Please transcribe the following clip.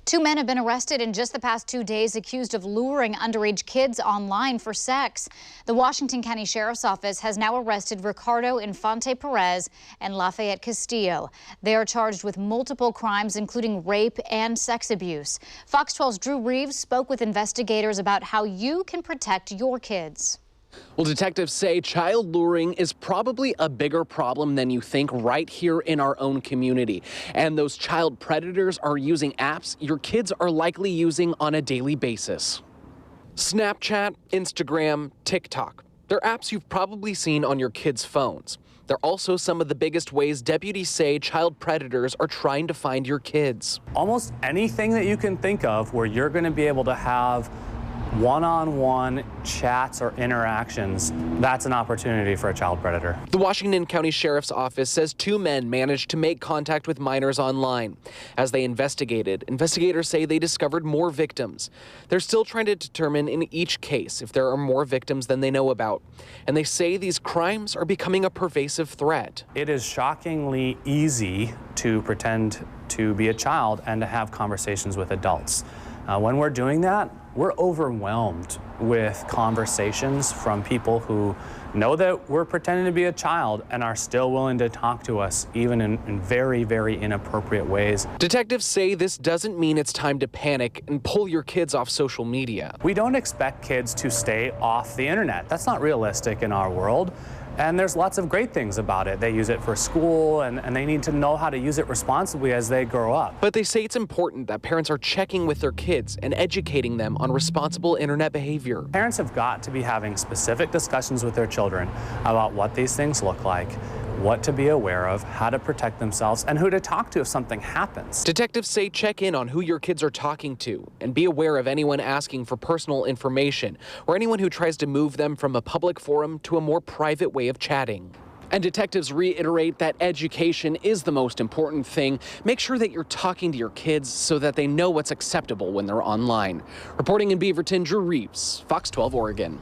Two men have been arrested in just the past 2 days accused of luring underage kids online for sex. The Washington County Sheriff's Office has now arrested Ricardo Infante Perez and Lafayette Castillo. They are charged with multiple crimes, including rape and sex abuse. Fox 12's Drew Reeves spoke with investigators about how you can protect your kids. Well, detectives say child luring is probably a bigger problem than you think right here in our own community. And those child predators are using apps your kids are likely using on a daily basis. Snapchat, Instagram, TikTok. They're apps you've probably seen on your kids' phones. They're also some of the biggest ways deputies say child predators are trying to find your kids. Almost anything that you can think of where you're going to be able to have one-on-one chats or interactions, that's an opportunity for a child predator. The Washington County Sheriff's Office says two men managed to make contact with minors online. As they investigated, investigators say they discovered more victims. They're still trying to determine in each case if there are more victims than they know about. And they say these crimes are becoming a pervasive threat. It is shockingly easy to pretend to be a child and to have conversations with adults. When we're doing that, we're overwhelmed with conversations from people who know that we're pretending to be a child and are still willing to talk to us, even in very, very inappropriate ways. Detectives say this doesn't mean it's time to panic and pull your kids off social media. We don't expect kids to stay off the internet. That's not realistic in our world. And there's lots of great things about it. They use it for school, and they need to know how to use it responsibly as they grow up. But they say it's important that parents are checking with their kids and educating them on responsible internet behavior. Parents have got to be having specific discussions with their children about what these things look like, what to be aware of, how to protect themselves, and who to talk to if something happens. Detectives say check in on who your kids are talking to and be aware of anyone asking for personal information or anyone who tries to move them from a public forum to a more private way of chatting. And detectives reiterate that education is the most important thing. Make sure that you're talking to your kids so that they know what's acceptable when they're online. Reporting in Beaverton, Drew Reeves, Fox 12 Oregon.